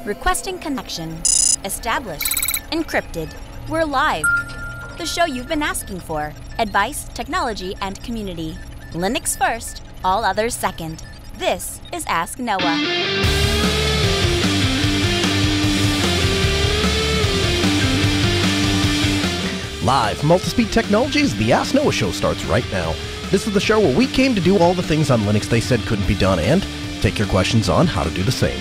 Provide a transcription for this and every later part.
Requesting connection. Established. Encrypted. We're live. The show you've been asking for. Advice, technology, and community. Linux first, all others second. This is Ask Noah. Live from Multispeed Technologies, the Ask Noah show starts right now. This is the show where we came to do all the things on Linux they said couldn't be done and take your questions on how to do the same.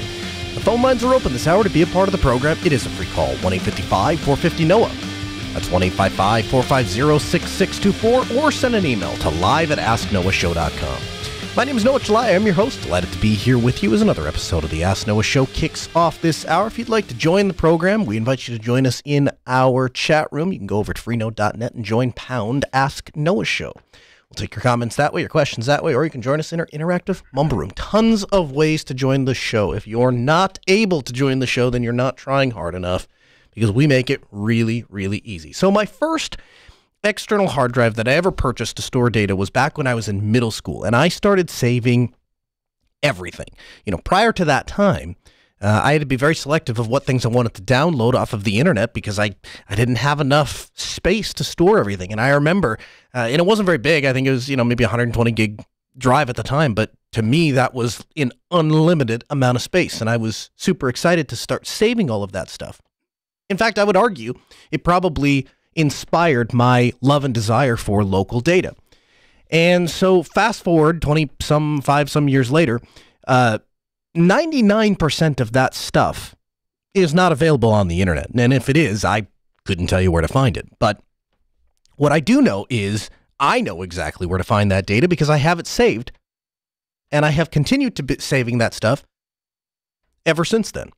The phone lines are open this hour to be a part of the program. It is a free call, 1-855-450-NOAH. That's 1-855-450-6624, or send an email to live@asknoahshow.com. My name is Noah Chalai. I'm your host. Delighted to be here with you as another episode of the Ask Noah Show kicks off this hour. If you'd like to join the program, we invite you to join us in our chat room. You can go over to freenode.net and join Ask Noah Show. We'll take your comments that way, your questions that way, or you can join us in our interactive mumble room. Tons of ways to join the show. If you're not able to join the show, then you're not trying hard enough, because we make it really, really easy. So my first external hard drive that I ever purchased to store data was back when I was in middle school, and I started saving everything. Prior to that time, I had to be very selective of what things I wanted to download off of the internet because I didn't have enough space to store everything. And I remember, and it wasn't very big. I think it was, maybe 120 gig drive at the time, but to me, that was an unlimited amount of space, and I was super excited to start saving all of that stuff. In fact, I would argue it probably inspired my love and desire for local data. And so fast forward 5 years later, 99% of that stuff is not available on the internet. And if it is, I couldn't tell you where to find it. But what I do know is I know exactly where to find that data because I have it saved. And I have continued to be saving that stuff ever since then.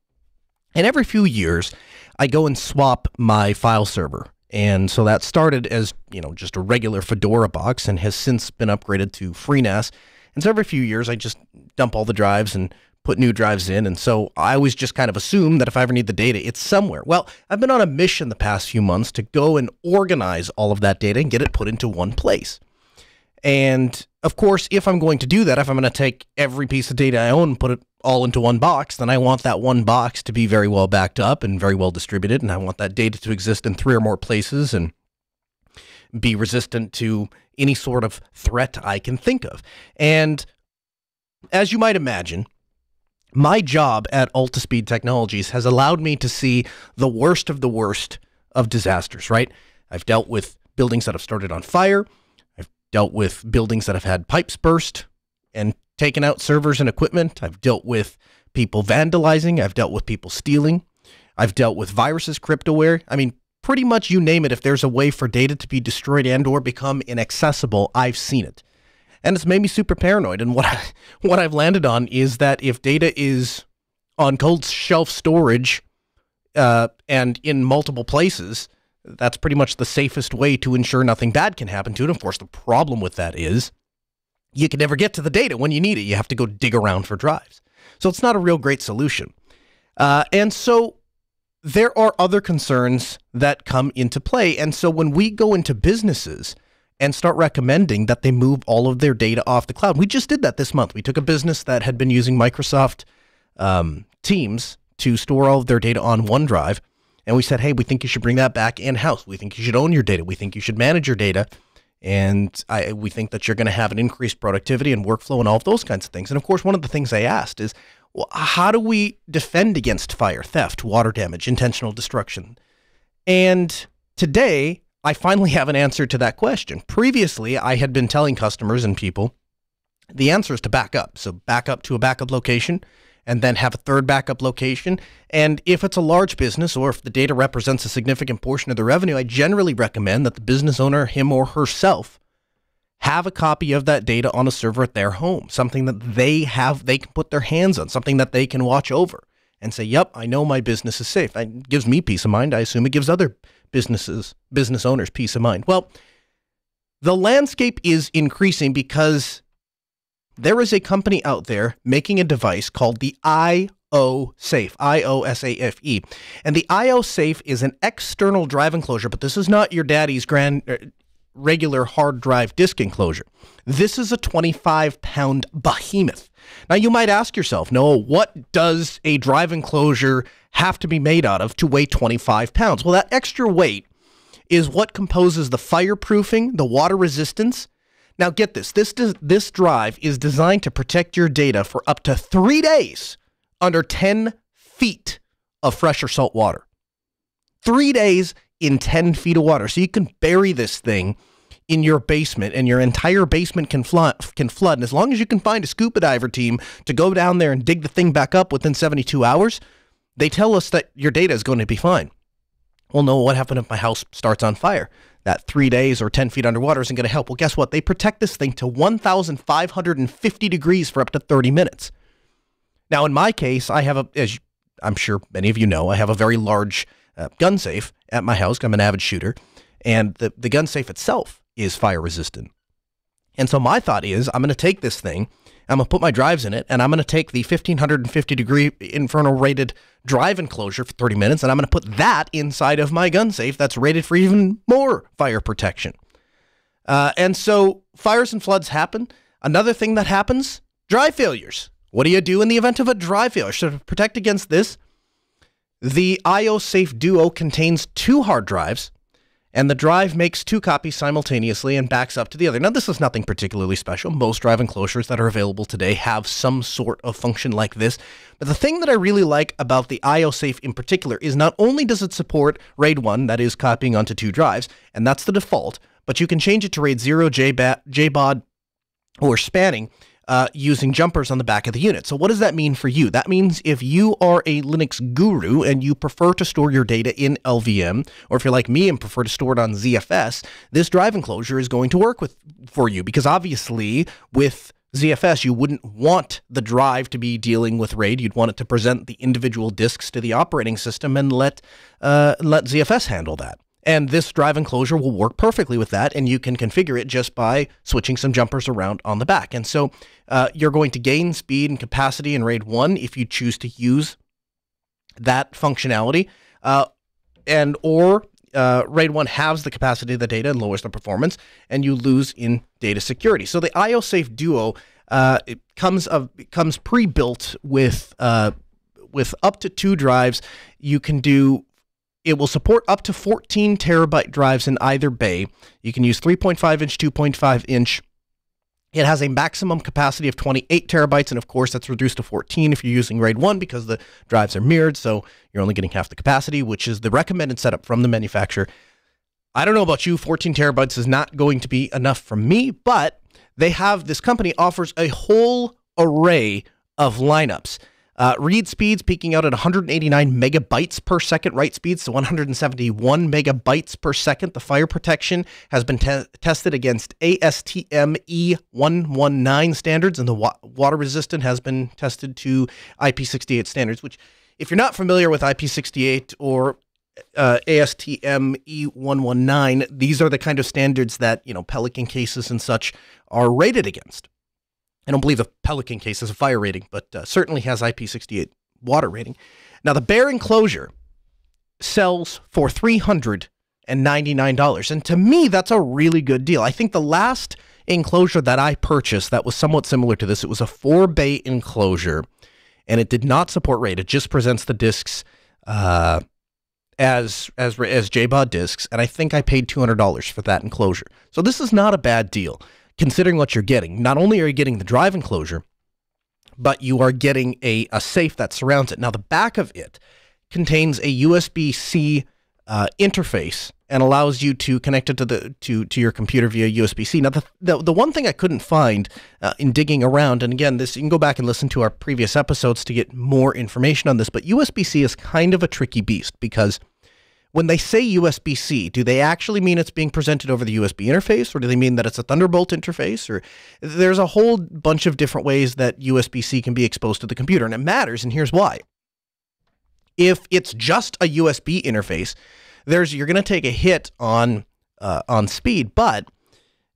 And every few years, I go and swap my file server. And so that started as, just a regular Fedora box and has since been upgraded to FreeNAS. And so every few years, I just dump all the drives and put new drives in. And so I always just kind of assume that if I ever need the data, it's somewhere. Well, I've been on a mission the past few months to go and organize all of that data and get it put into one place. And of course, if I'm going to do that, if I'm going to take every piece of data I own and put it all into one box, then I want that one box to be very well backed up and very well distributed. And I want that data to exist in 3 or more places and be resistant to any sort of threat I can think of. And as you might imagine, my job at Multispeed Technologies has allowed me to see the worst of disasters, right? I've dealt with buildings that have started on fire. I've dealt with buildings that have had pipes burst and taken out servers and equipment. I've dealt with people vandalizing. I've dealt with people stealing. I've dealt with viruses, cryptoware. I mean, pretty much you name it. If there's a way for data to be destroyed and or become inaccessible, I've seen it. And it's made me super paranoid. And what I've landed on is that if data is on cold shelf storage and in multiple places, that's pretty much the safest way to ensure nothing bad can happen to it. Of course, the problem with that is you can never get to the data when you need it. You have to go dig around for drives. So it's not a real great solution. And so there are other concerns that come into play. And so when we go into businesses and start recommending that they move all of their data off the cloud, we just did that this month. We took a business that had been using Microsoft Teams to store all of their data on OneDrive. And we said, hey, we think you should bring that back in-house. We think you should own your data. We think you should manage your data. And we think that you're going to have an increased productivity and workflow and all of those kinds of things. And of course, one of the things I asked is, well, how do we defend against fire, theft, water damage, intentional destruction? And today, I finally have an answer to that question. Previously, I had been telling customers and people, the answer is to back up. So back up to a backup location and then have a third backup location. And if it's a large business or if the data represents a significant portion of the revenue, I generally recommend that the business owner, him or herself, have a copy of that data on a server at their home, something that they can put their hands on, something that they can watch over and say, yep, I know my business is safe. It gives me peace of mind. I assume it gives other business owners peace of mind. Well, the landscape is increasing because there is a company out there making a device called the IOSafe, I-O-S-A-F-E. And the IOSafe is an external drive enclosure, but this is not your daddy's regular hard drive disk enclosure. This is a 25-pound behemoth. Now, you might ask yourself, Noah, what does a drive enclosure have to be made out of to weigh 25 pounds? Well, that extra weight is what composes the fireproofing, the water resistance. Now, get this. This drive is designed to protect your data for up to 3 days under 10 feet of fresh or salt water. 3 days in 10 feet of water. So you can bury this thing in your basement, and your entire basement can flood. And as long as you can find a scuba diver team to go down there and dig the thing back up within 72 hours, they tell us that your data is going to be fine. Well, no, what happened if my house starts on fire? That 3 days or 10 feet underwater isn't going to help. Well, guess what? They protect this thing to 1,550 degrees for up to 30 minutes. Now, in my case, I have as I'm sure many of you know, I have a very large gun safe at my house. I'm an avid shooter, and the gun safe itself is fire resistant. And so my thought is, I'm going to take this thing, I'm going to put my drives in it, and I'm going to take the 1,550 degree Inferno rated drive enclosure for 30 minutes, and I'm going to put that inside of my gun safe that's rated for even more fire protection. And so fires and floods happen. Another thing that happens, drive failures. What do you do in the event of a drive failure? So to protect against this, the IO Safe Duo contains 2 hard drives, and the drive makes 2 copies simultaneously and backs up to the other. Now, this is nothing particularly special. Most drive enclosures that are available today have some sort of function like this. But the thing that I really like about the IO Safe in particular is not only does it support RAID 1, that is copying onto 2 drives, and that's the default, but you can change it to RAID 0, JBOD, or spanning, using jumpers on the back of the unit. So what does that mean for you? That means if you are a Linux guru and you prefer to store your data in LVM, or if you're like me and prefer to store it on ZFS, this drive enclosure is going to work for you, because obviously with ZFS, you wouldn't want the drive to be dealing with RAID. You'd want it to present the individual disks to the operating system and let ZFS handle that. And this drive enclosure will work perfectly with that, and you can configure it just by switching some jumpers around on the back. And so you're going to gain speed and capacity in RAID 1 if you choose to use that functionality, or RAID 1 halves the capacity of the data and lowers the performance, and you lose in data security. So the IO Safe Duo it comes pre-built with up to 2 drives. It will support up to 14 terabyte drives in either bay. You can use 3.5-inch, 2.5-inch. It has a maximum capacity of 28 terabytes, and of course that's reduced to 14 if you're using RAID 1 because the drives are mirrored, so you're only getting half the capacity, which is the recommended setup from the manufacturer. I don't know about you, 14 terabytes is not going to be enough for me, but this company offers a whole array of lineups. Read speeds peaking out at 189 megabytes per second, write speeds to 171 megabytes per second. The fire protection has been tested against ASTM E119 standards, and the water resistant has been tested to IP68 standards, which, if you're not familiar with IP68 or ASTM E119, these are the kind of standards that, Pelican cases and such are rated against. I don't believe the Pelican case has a fire rating, but certainly has IP68 water rating. Now, the bare enclosure sells for $399, and to me, that's a really good deal. I think the last enclosure that I purchased that was somewhat similar to this, it was a 4-bay enclosure, and it did not support RAID. It just presents the disks as JBOD disks, and I think I paid $200 for that enclosure. So this is not a bad deal, considering what you're getting. Not only are you getting the drive enclosure, but you are getting a safe that surrounds it. Now, the back of it contains a USB-C interface and allows you to connect it to your computer via USB-C. Now, the one thing I couldn't find in digging around, and again, you can go back and listen to our previous episodes to get more information on this, but USB-C is kind of a tricky beast, because when they say USB-C, do they actually mean it's being presented over the USB interface, or do they mean that it's a Thunderbolt interface? Or there's a whole bunch of different ways that USB-C can be exposed to the computer, and it matters, and here's why. If it's just a USB interface, you're going to take a hit on speed, but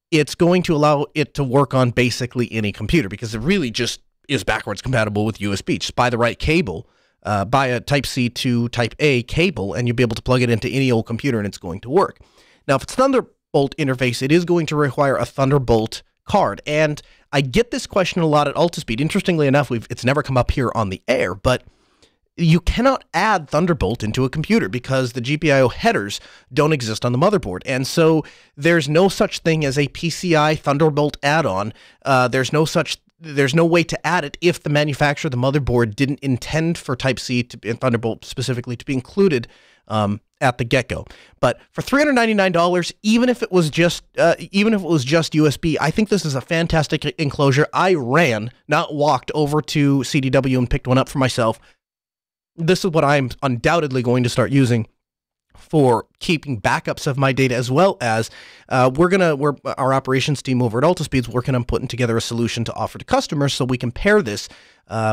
it's going to allow it to work on basically any computer, because it really just is backwards compatible with USB. Just buy the right cable. Buy a Type-C to Type-A cable, and you'll be able to plug it into any old computer, and it's going to work. Now, if it's Thunderbolt Thunderbolt interface, it is going to require a Thunderbolt card. And I get this question a lot at Altispeed. Interestingly enough, it's never come up here on the air, but you cannot add Thunderbolt into a computer because the GPIO headers don't exist on the motherboard. And so there's no such thing as a PCI Thunderbolt add-on. There's no way to add it if the manufacturer of the motherboard didn't intend for Type-C and Thunderbolt specifically to be included at the get-go. But for $399, even if it was just USB, I think this is a fantastic enclosure. I ran, not walked, over to CDW and picked one up for myself. This is what I'm undoubtedly going to start using for keeping backups of my data, as well as our operations team over at Altispeed's working on putting together a solution to offer to customers so we can pair this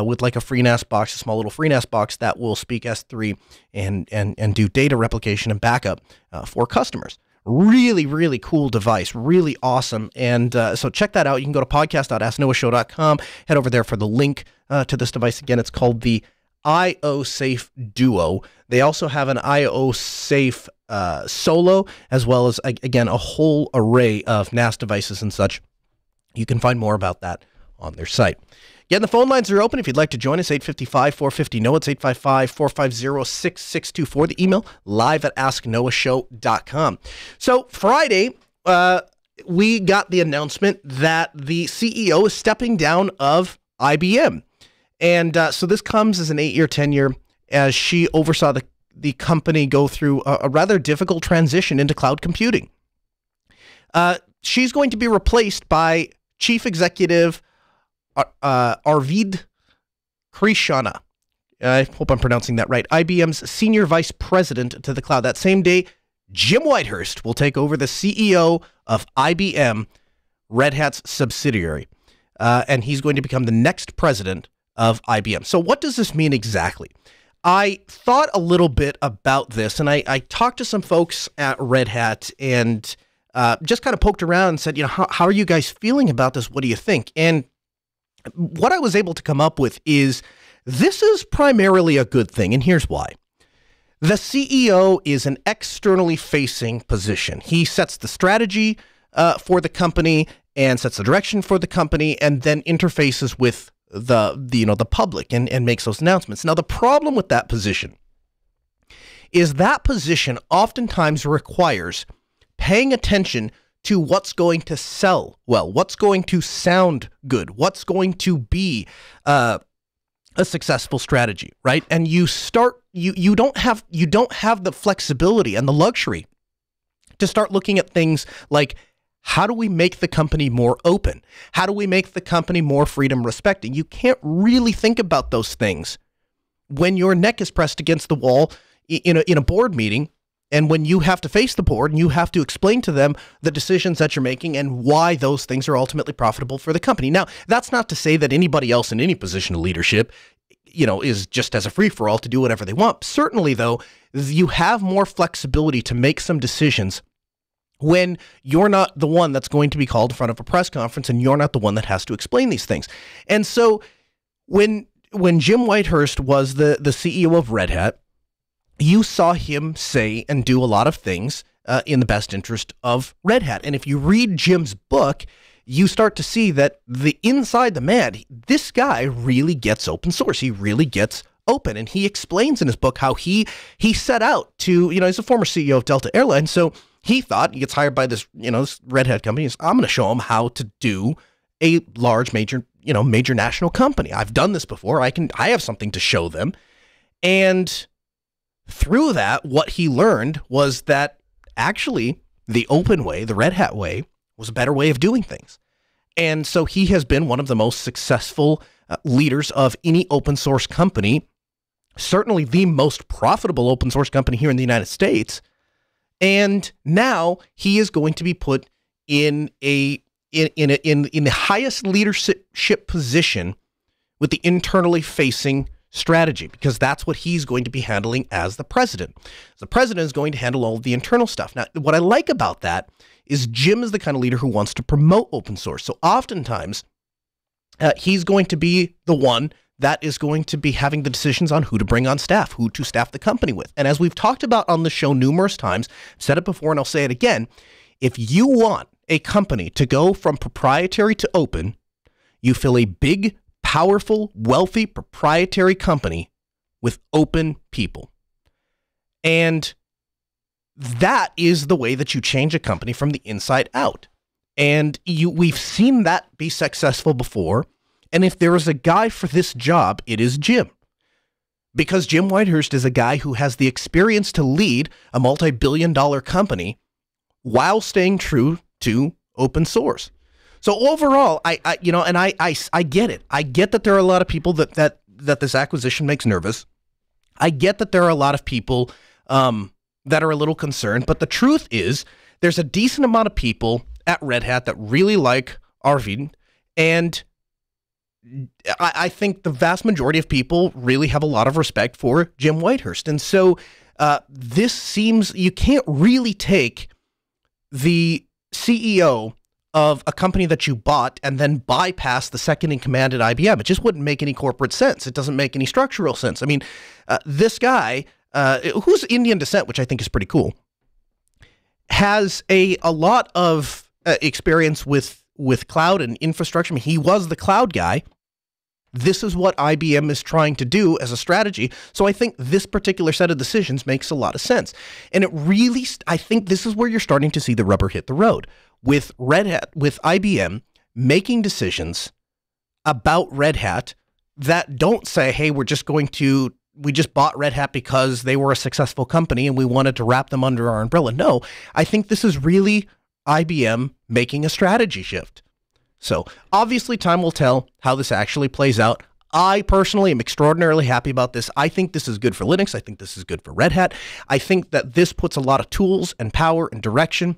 with like a FreeNAS box, a small little FreeNAS box that will speak S3 and do data replication and backup for customers. Really, really cool device, really awesome. And so check that out. You can go to podcast.asknoahshow.com, head over there for the link to this device. Again, it's called the IOSafe Duo. They also have an IOSafe Solo, as well as, again, a whole array of NAS devices and such. You can find more about that on their site. Again, the phone lines are open if you'd like to join us, 855-450-NOAH. It's 855-450-6624. The email, live@asknoahshow.com. So Friday, we got the announcement that the CEO is stepping down of IBM. And so this comes as an 8-year tenure as she oversaw the company go through a rather difficult transition into cloud computing. She's going to be replaced by Chief Executive Arvind Krishna. I hope I'm pronouncing that right. IBM's Senior Vice President to the cloud. That same day, Jim Whitehurst will take over the CEO of IBM, Red Hat's subsidiary. And he's going to become the next president of IBM. So what does this mean exactly? I thought a little bit about this, and I talked to some folks at Red Hat and just kind of poked around and said, how are you guys feeling about this? What do you think? And what I was able to come up with is this is primarily a good thing, and here's why. The CEO is an externally facing position. He sets the strategy for the company and sets the direction for the company, and then interfaces with the public and makes those announcements. Now, the problem with that position is that position oftentimes requires paying attention to what's going to sell well, what's going to sound good, what's going to be a successful strategy, right? And you don't have the flexibility and the luxury to start looking at things like, how do we make the company more open? How do we make the company more freedom respecting? You can't really think about those things when your neck is pressed against the wall in a board meeting, and when you have to face the board and you have to explain to them the decisions that you're making and why those things are ultimately profitable for the company. Now, that's not to say that anybody else in any position of leadership, is just as a free-for-all to do whatever they want. Certainly, though, you have more flexibility to make some decisions when you're not the one that's going to be called in front of a press conference and you're not the one that has to explain these things. And so when Jim Whitehurst was the CEO of Red Hat, you saw him say and do a lot of things in the best interest of Red Hat. And if you read Jim's book, you start to see that inside the man, this guy really gets open source. He really gets open. And he explains in his book how he set out to, he's a former CEO of Delta Airlines. So he thought, he gets hired by this, this Red Hat company. I'm going to show him how to do a large, major national company. I've done this before. I have something to show them. And through that, what he learned was that actually the open way, the Red Hat way, was a better way of doing things. And so he has been one of the most successful leaders of any open source company, certainly the most profitable open source company here in the United States. And now he is going to be put in the highest leadership position with the internally facing strategy, because that's what he's going to be handling as the president. The president is going to handle all of the internal stuff. Now, what I like about that is Jim is the kind of leader who wants to promote open source. So oftentimes he's going to be the one that is going to be having the decisions on who to bring on staff, who to staff the company with. And as we've talked about on the show numerous times, I've said it before and I'll say it again, If you want a company to go from proprietary to open, you fill a big, powerful, wealthy, proprietary company with open people. And that is the way that you change a company from the inside out. And we've seen that be successful before. And if there is a guy for this job, it is Jim. Because Jim Whitehurst is a guy who has the experience to lead a multi-billion-dollar company while staying true to open source. So overall, I get it. I get that there are a lot of people that this acquisition makes nervous. I get that there are a lot of people that are a little concerned. But the truth is, there's a decent amount of people at Red Hat that really like Arvind, and I think the vast majority of people really have a lot of respect for Jim Whitehurst. And so this seems, you can't really take the CEO of a company that you bought and then bypass the second in command at IBM. It just wouldn't make any corporate sense. It doesn't make any structural sense. I mean, this guy, who's Indian descent, which I think is pretty cool, has a lot of experience with cloud and infrastructure. I mean, he was the cloud guy. This is what IBM is trying to do as a strategy. So I think this particular set of decisions makes a lot of sense. And it really, I think this is where you're starting to see the rubber hit the road with Red Hat, with IBM making decisions about Red Hat that don't say, hey, we just bought Red Hat because they were a successful company and we wanted to wrap them under our umbrella. No, I think this is really IBM making a strategy shift. So obviously time will tell how this actually plays out. I personally am extraordinarily happy about this. I think this is good for Linux. I think this is good for Red Hat. I think that this puts a lot of tools and power and direction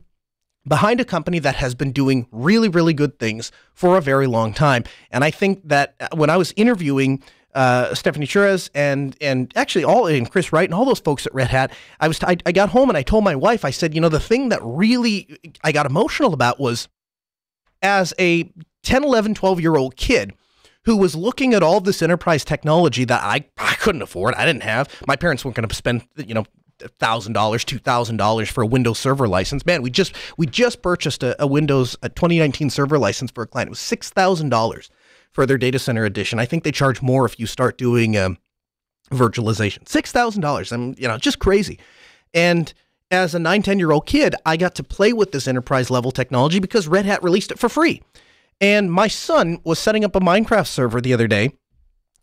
behind a company that has been doing really, really good things for a very long time. And I think that when I was interviewing Stephanie Chures and actually and Chris Wright and all those folks at Red Hat, I got home and I told my wife, I said, the thing that really I got emotional about was, as a 10, 11, 12-year-old kid who was looking at all this enterprise technology that I couldn't afford, I didn't have. My parents weren't going to spend, $1,000, $2,000 for a Windows server license. Man, we just purchased a Windows 2019 server license for a client. It was $6,000 for their data center edition. I think they charge more if you start doing virtualization. $6,000. I'm, just crazy. And as a 9, 10-year-old kid, I got to play with this enterprise level technology because Red Hat released it for free. And my son was setting up a Minecraft server the other day,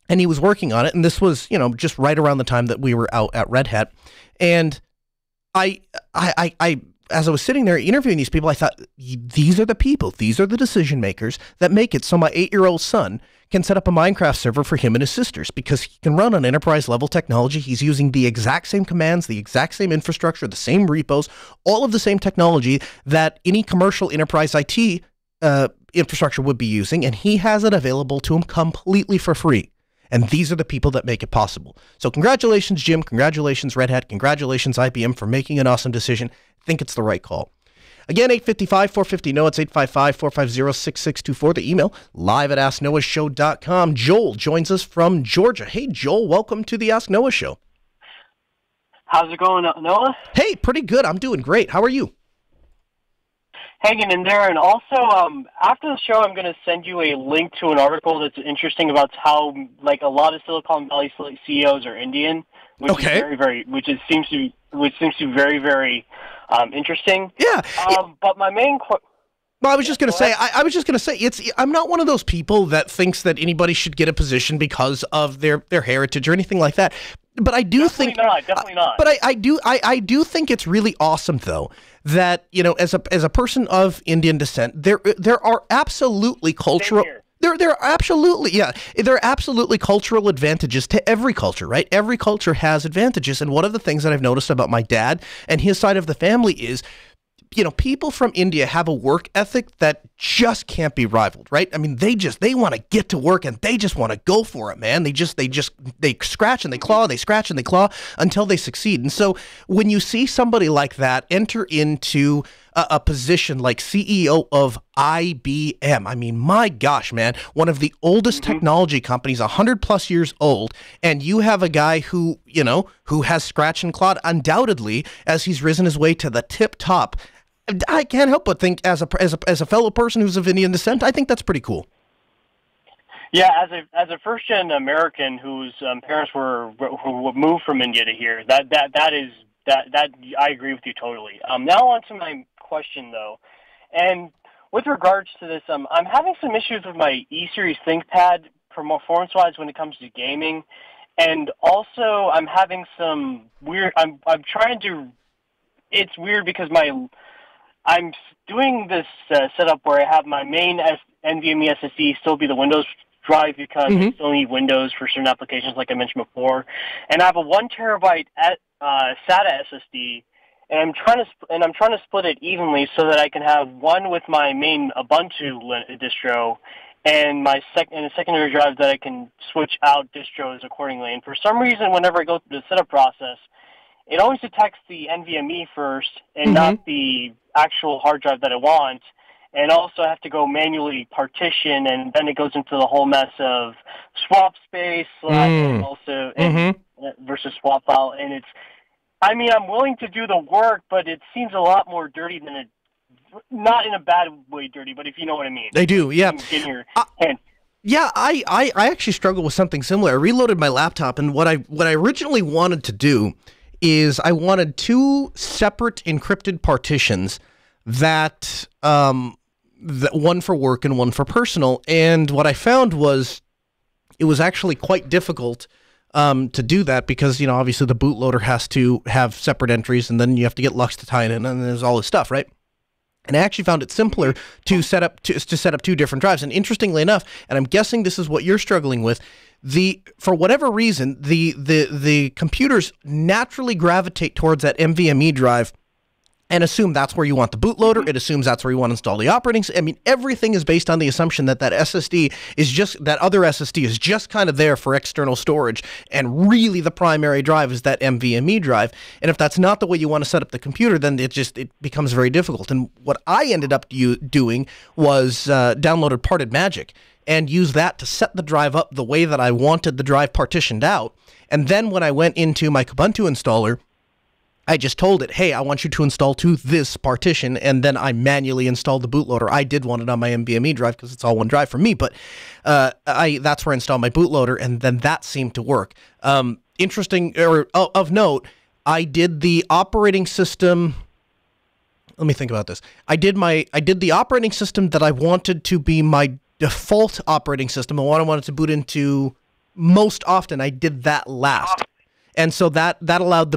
and he was working on it. And this was, just right around the time that we were out at Red Hat. And I as I was sitting there interviewing these people, I thought, these are the people, these are the decision makers that make it so my 8-year-old son can set up a Minecraft server for him and his sisters because he can run on enterprise level technology. He's using the exact same commands, the exact same infrastructure, the same repos, all of the same technology that any commercial enterprise IT infrastructure would be using, and he has it available to him completely for free. And these are the people that make it possible. So congratulations, Jim. Congratulations, Red Hat. Congratulations, IBM, for making an awesome decision. I think it's the right call. Again, 855-450-NOAH. It's 855-450-6624. The email, live@asknoahshow.com. Joel joins us from Georgia. Hey, Joel, welcome to the Ask Noah Show. How's it going, Noah? Hey, pretty good. I'm doing great. How are you? Hanging in there. And also, after the show, I'm going to send you a link to an article that's interesting about how, a lot of Silicon Valley CEOs are Indian, which is seems to be very, very interesting. Yeah. But my main Well, I was just going to say, I was just going to say, I'm not one of those people that thinks that anybody should get a position because of their heritage or anything like that. But I do definitely not. But I do think it's really awesome, though, that as a person of Indian descent, there are absolutely cultural. There are absolutely cultural advantages to every culture, right? Every culture has advantages, and one of the things that I've noticed about my dad and his side of the family is, people from India have a work ethic that just can't be rivaled, right? I mean, they want to get to work and they just want to go for it, man. They scratch and they claw, they scratch and they claw until they succeed. And so when you see somebody like that enter into a position like CEO of IBM, I mean, my gosh, man, one of the oldest technology companies, 100 plus years old, and you have a guy who has scratched and clawed undoubtedly as he's risen his way to the tip top. I can't help but think, as a fellow person who's of Indian descent, I think that's pretty cool. Yeah, as a first gen American whose parents who moved from India to here, that I agree with you totally. Now on to my question though, and with regards to this, I'm having some issues with my E Series ThinkPad performance wise when it comes to gaming, and also I'm having some weird. I'm trying to. It's weird because I'm doing this setup where I have my main NVMe SSD still be the Windows drive because I still need Windows for certain applications, like I mentioned before. And I have a 1 terabyte SATA SSD, and I'm trying to split it evenly so that I can have one with my main Ubuntu distro, and a secondary drive that I can switch out distros accordingly. And for some reason, whenever I go through the setup process, it always detects the NVMe first and not the actual hard drive that I want. And also I have to go manually partition, and then it goes into the whole mess of swap space and also versus swap file. And I'm willing to do the work, but it seems a lot more dirty than it. Not in a bad way dirty, but if you know what I mean. They do, yeah. In your hand. Yeah, I actually struggle with something similar. I reloaded my laptop, and what I originally wanted to do is I wanted 2 separate encrypted partitions that one for work and one for personal. And what I found was it was actually quite difficult to do that because, obviously the bootloader has to have separate entries, and then you have to get Lux to tie it in, and there's all this stuff, right? And I actually found it simpler to set up 2 different drives. And interestingly enough, and I'm guessing this is what you're struggling with, for whatever reason, the computers naturally gravitate towards that NVMe drive and assume that's where you want the bootloader. It assumes that's where you want to install the operating system. I mean, everything is based on the assumption that SSD that other SSD is just kind of there for external storage, and really the primary drive is that NVMe drive. And if that's not the way you want to set up the computer, then it becomes very difficult. And what I ended up doing was downloaded Parted Magic and used that to set the drive up the way that I wanted the drive partitioned out. And then when I went into my Kubuntu installer, I just told it, hey, I want you to install to this partition, and then I manually installed the bootloader. I did want it on my NVMe drive because it's all one drive for me, but that's where I installed my bootloader, and then that seemed to work. Interesting, or of note, I did the operating system. Let me think about this. I did the operating system that I wanted to be my default operating system, and what I wanted to boot into most often. I did that last. And so that allowed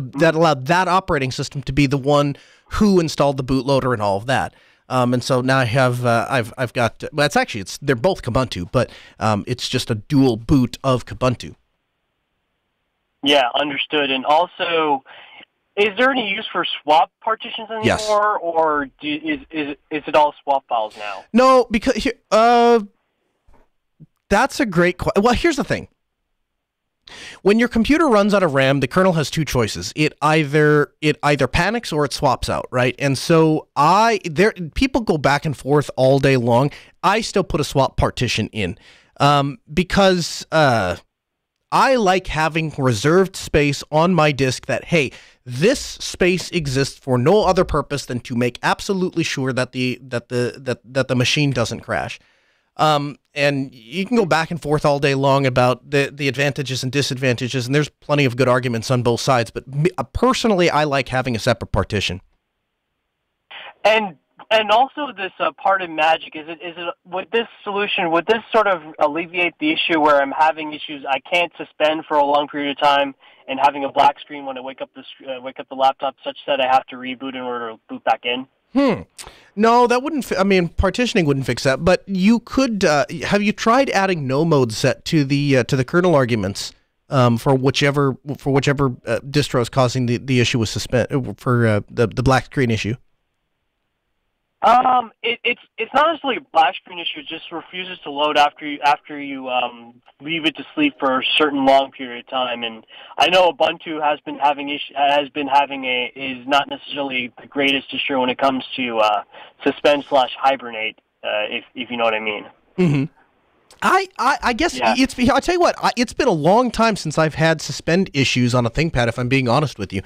that operating system to be the one who installed the bootloader and all of that. And so now I have I've got, well, they're both Kubuntu, but it's just a dual boot of Kubuntu. Yeah, understood. And also, is there any use for swap partitions anymore, yes, or is it all swap files now? No, because that's a great question. Well, here's the thing. When your computer runs out of RAM, the kernel has 2 choices. It either panics or it swaps out, right? And so people go back and forth all day long. I still put a swap partition in because I like having reserved space on my disk that, hey, this space exists for no other purpose than to make absolutely sure that the machine doesn't crash. And you can go back and forth all day long about the advantages and disadvantages, and there's plenty of good arguments on both sides, but personally, I like having a separate partition. And also this Parted Magic, is it with this solution, would this sort of alleviate the issue where I'm having issues, I can't suspend for a long period of time, and having a black screen when I wake up the laptop, such that I have to reboot in order to boot back in? No, that wouldn't. Partitioning wouldn't fix that. But you could. Have you tried adding no mode set to the kernel arguments for whichever distro is causing the issue with the black screen issue? It's not necessarily a black screen issue. It just refuses to load after you leave it to sleep for a certain long period of time. And I know Ubuntu is not necessarily the greatest distro when it comes to suspend/hibernate, if you know what I mean. Mm-hmm. I guess I'll tell you what, it's been a long time since I've had suspend issues on a ThinkPad, if I'm being honest with you.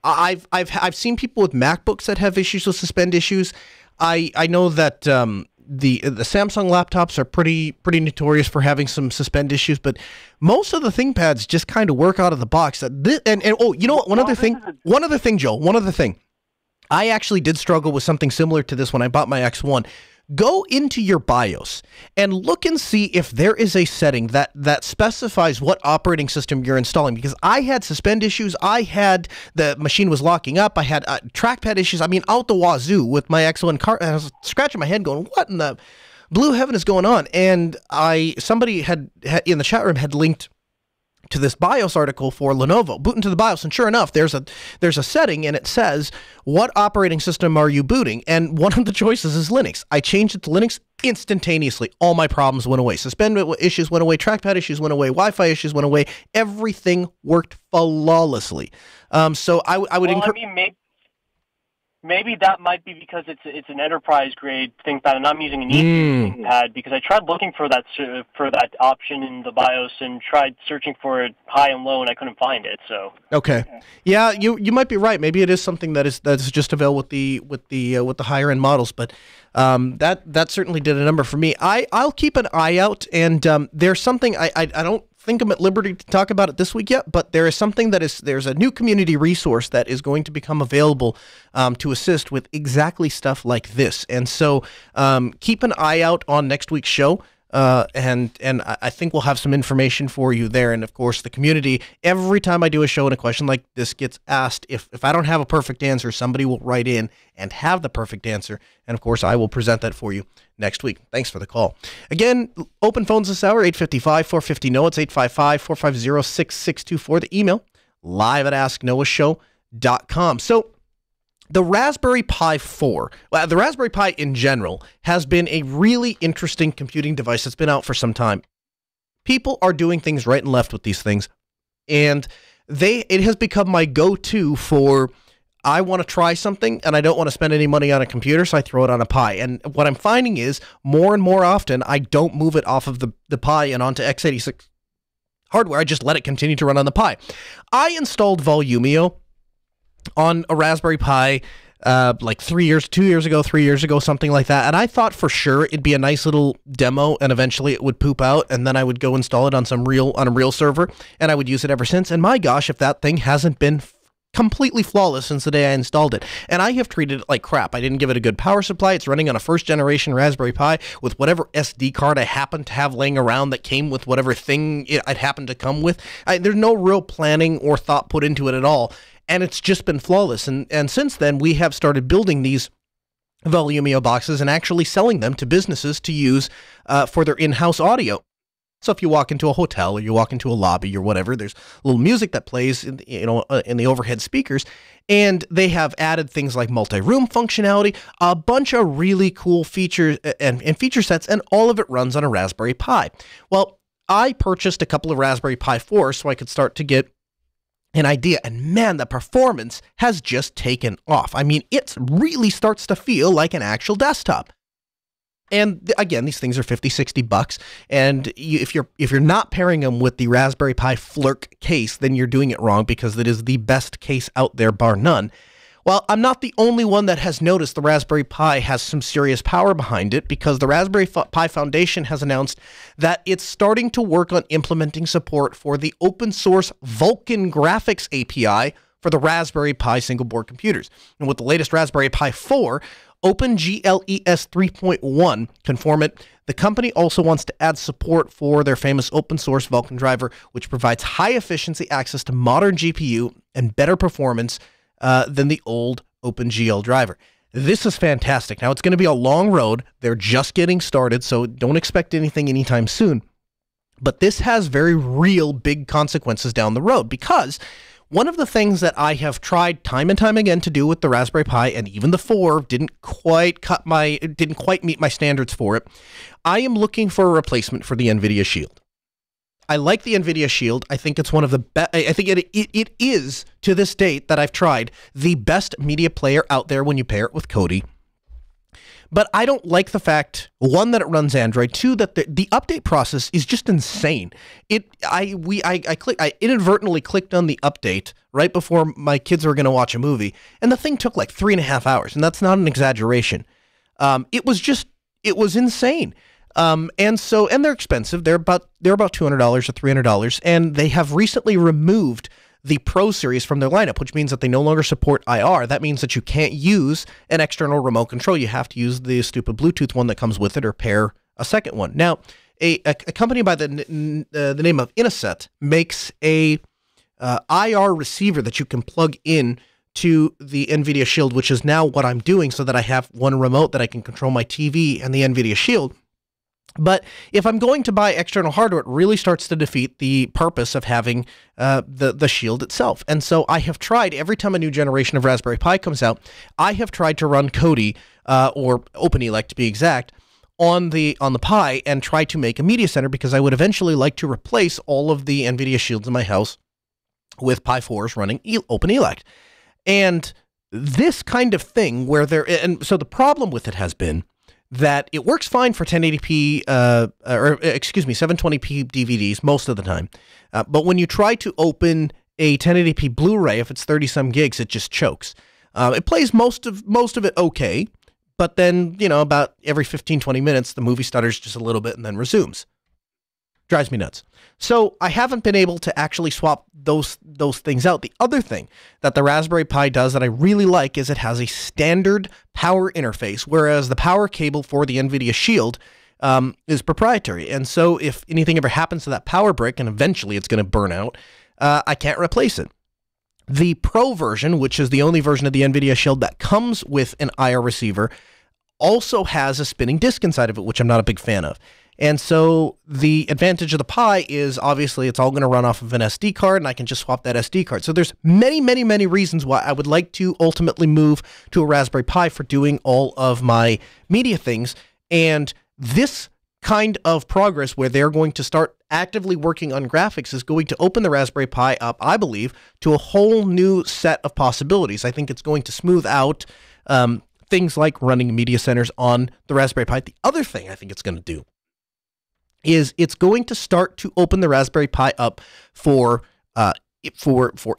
I've seen people with MacBooks that have issues with suspend issues. I know that the Samsung laptops are pretty notorious for having some suspend issues, but most of the ThinkPads just kind of work out of the box. You know what? One other thing, Joe. I actually did struggle with something similar to this when I bought my X1. Go into your BIOS and look and see if there is a setting that specifies what operating system you're installing, because I had suspend issues. I had the machine was locking up. I had trackpad issues. I mean, out the wazoo with my X1 car. I was scratching my head going, what in the blue heaven is going on? And somebody had in the chat room had linked to this BIOS article for Lenovo. Boot into the BIOS, and sure enough, there's a setting, and it says, what operating system are you booting? And one of the choices is Linux. I changed it to Linux instantaneously. All my problems went away. Suspend issues went away. Trackpad issues went away. Wi-Fi issues went away. Everything worked flawlessly. So I would encourage... Maybe that might be because it's an enterprise grade ThinkPad, and I'm using an easy ThinkPad, because I tried looking for that option in the BIOS and tried searching for it high and low, and I couldn't find it. So okay, yeah, you might be right. Maybe it is something that's just available with the higher end models, but that certainly did a number for me. I'll keep an eye out, and there's something I don't think I'm at liberty to talk about it this week yet, but there is something there's a new community resource that is going to become available to assist with exactly stuff like this. And so keep an eye out on next week's show. And I think we'll have some information for you there. And of course, the community, every time I do a show and a question like this gets asked, if I don't have a perfect answer, somebody will write in and have the perfect answer. And of course, I will present that for you next week. Thanks for the call. Again, open phones this hour, 855-450-NOAH. It's 855-450-6624. The email, live@asknoahshow.com. So the Raspberry Pi 4, well, the Raspberry Pi in general, has been a really interesting computing device that's been out for some time. People are doing things right and left with these things, and it has become my go-to for, I want to try something and I don't want to spend any money on a computer, so I throw it on a Pi. And what I'm finding is more and more often I don't move it off of the Pi and onto x86 hardware. I just let it continue to run on the Pi. I installed Volumio on a Raspberry Pi like 2 years ago, something like that. And I thought for sure it'd be a nice little demo, and eventually it would poop out, and then I would go install it on a real server, and I would use it ever since. And my gosh, if that thing hasn't been completely flawless since the day I installed it. And I have treated it like crap. I didn't give it a good power supply. It's running on a first generation Raspberry Pi with whatever SD card I happened to have laying around that came with whatever thing it happened to come with. There's no real planning or thought put into it at all. And it's just been flawless. And since then, we have started building these Volumio boxes and actually selling them to businesses to use for their in-house audio. So if you walk into a hotel or you walk into a lobby or whatever, there's a little music that plays in the overhead speakers, and they have added things like multi-room functionality, a bunch of really cool features and feature sets, and all of it runs on a Raspberry Pi. Well, I purchased a couple of Raspberry Pi 4s so I could start to get an idea, and man, the performance has just taken off. I mean, it really starts to feel like an actual desktop. And again, these things are $50-$60, and if you're not pairing them with the Raspberry Pi Flirk case, then you're doing it wrong, because it is the best case out there, bar none. Well, I'm not the only one that has noticed the Raspberry Pi has some serious power behind it, because the Raspberry Pi Foundation has announced that it's starting to work on implementing support for the open source Vulkan graphics API for the Raspberry Pi single board computers. And with the latest Raspberry Pi 4, OpenGLES 3.1 conformant, the company also wants to add support for their famous open source Vulkan driver, which provides high efficiency access to modern GPU and better performance than the old OpenGL driver. This is fantastic. Now, it's going to be a long road. They're just getting started, so don't expect anything anytime soon. But this has very real big consequences down the road, because one of the things that I have tried time and time again to do with the Raspberry Pi, and even the 4 didn't quite meet my standards for it, I am looking for a replacement for the NVIDIA Shield. I like the NVIDIA Shield. I think it's one of the best. I think it is, to this date that I've tried, the best media player out there when you pair it with Kodi. But I don't like the fact, one, that it runs Android, two, that the update process is just insane. I inadvertently clicked on the update right before my kids were going to watch a movie, and the thing took like 3.5 hours, and that's not an exaggeration. It was insane. And they're expensive. They're about $200 or $300, and they have recently removed the Pro series from their lineup, which means that they no longer support IR. That means that you can't use an external remote control. You have to use the stupid Bluetooth one that comes with it, or pair a second one. Now, a company by the name of Inaset makes a IR receiver that you can plug in to the NVIDIA Shield, which is now what I'm doing, so that I have one remote that I can control my TV and the NVIDIA Shield. But if I'm going to buy external hardware, it really starts to defeat the purpose of having the Shield itself. And so I have tried, every time a new generation of Raspberry Pi comes out, I have tried to run Kodi, or OpenELEC to be exact, on the Pi, and try to make a media center, because I would eventually like to replace all of the NVIDIA Shields in my house with Pi 4s running OpenELEC. And this kind of thing and so the problem with it has been that it works fine for 1080p, 720p DVDs most of the time. But when you try to open a 1080p Blu-ray, if it's 30-some gigs, it just chokes. It plays most of it okay, but then, about every 15-20 minutes, the movie stutters just a little bit and then resumes. Drives me nuts. So I haven't been able to actually swap those things out. The other thing that the Raspberry Pi does that I really like is it has a standard power interface, whereas the power cable for the NVIDIA Shield is proprietary. And so if anything ever happens to that power brick, and eventually it's going to burn out, I can't replace it. The Pro version, which is the only version of the NVIDIA Shield that comes with an IR receiver, also has a spinning disk inside of it, which I'm not a big fan of. And so the advantage of the Pi is, obviously, it's all going to run off of an SD card, and I can just swap that SD card. So there's many, many, many reasons why I would like to ultimately move to a Raspberry Pi for doing all of my media things. And this kind of progress, where they're going to start actively working on graphics, is going to open the Raspberry Pi up, I believe, to a whole new set of possibilities. I think it's going to smooth out things like running media centers on the Raspberry Pi. The other thing I think it's going to do is it's going to start to open the Raspberry Pi up for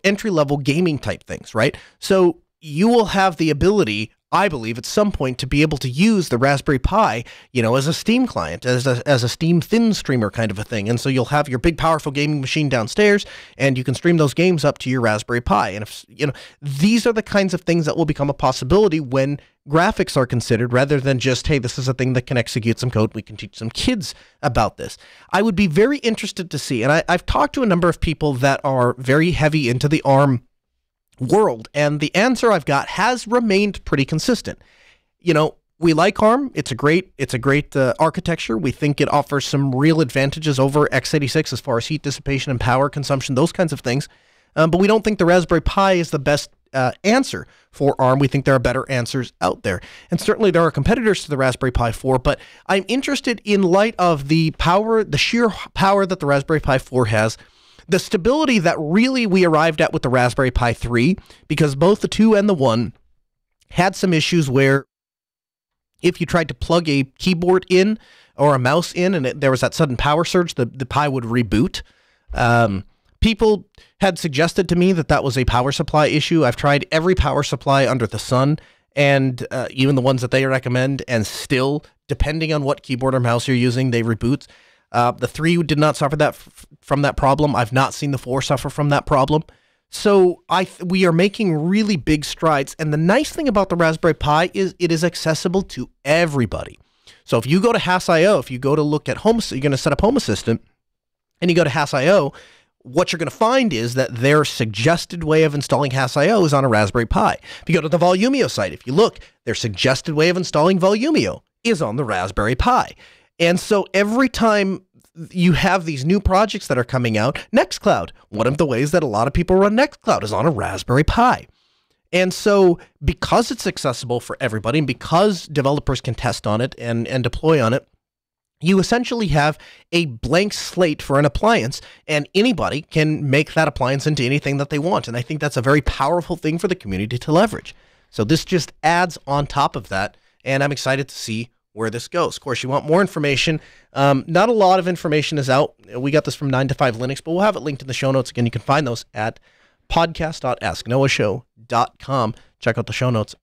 entry-level gaming type things, right? So you will have the ability, I believe, at some point, to be able to use the Raspberry Pi, as a Steam client, as a Steam thin streamer kind of a thing. And so you'll have your big, powerful gaming machine downstairs, and you can stream those games up to your Raspberry Pi. And if these are the kinds of things that will become a possibility when graphics are considered, rather than just, hey, this is a thing that can execute some code, we can teach some kids about this. I would be very interested to see, and I've talked to a number of people that are very heavy into the ARM world, and the answer I've got has remained pretty consistent. We like ARM. It's a great architecture. We think it offers some real advantages over x86 as far as heat dissipation and power consumption, those kinds of things. But we don't think the Raspberry Pi is the best answer for ARM. We think there are better answers out there. And certainly there are competitors to the Raspberry Pi 4, but I'm interested, in light of the sheer power that the Raspberry Pi 4 has, the stability that really we arrived at with the Raspberry Pi 3, because both the 2 and the 1 had some issues where if you tried to plug a keyboard in or a mouse in and there was that sudden power surge, the Pi would reboot. People had suggested to me that was a power supply issue. I've tried every power supply under the sun, and even the ones that they recommend, and still, depending on what keyboard or mouse you're using, they reboot. The 3 did not suffer from that problem. I've not seen the 4 suffer from that problem. So we are making really big strides. And the nice thing about the Raspberry Pi is it is accessible to everybody. So if you go to Hass.io, if you go to look at Home, you're going to set up Home Assistant, and you go to Hass.io, what you're going to find is that their suggested way of installing Hass.io is on a Raspberry Pi. If you go to the Volumio site, if you look, their suggested way of installing Volumio is on the Raspberry Pi. And so every time you have these new projects that are coming out, Nextcloud, one of the ways that a lot of people run Nextcloud is on a Raspberry Pi. And so because it's accessible for everybody, and because developers can test on it and deploy on it, you essentially have a blank slate for an appliance, and anybody can make that appliance into anything that they want. And I think that's a very powerful thing for the community to leverage. So this just adds on top of that, and I'm excited to see where this goes. Of course, you want more information. Not a lot of information is out. We got this from 9 to 5 Linux, but we'll have it linked in the show notes. Again, you can find those at podcast.asknoahshow.com. Check out the show notes.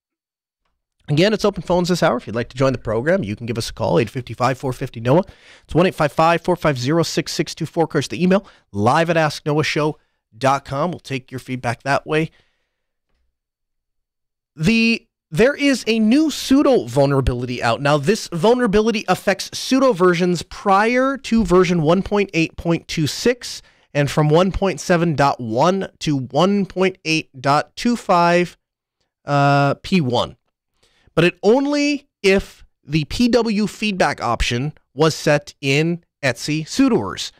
Again, it's open phones this hour. If you'd like to join the program, you can give us a call, 855-450-NOAH. It's 1-855-450-6624. Of course, the email, live@asknoahshow.com. We'll take your feedback that way. There is a new sudo vulnerability out. Now, this vulnerability affects sudo versions prior to version 1.8.26 and from 1.7.1 to 1.8.25 P1. But it only if the PW feedback option was set in etc sudoers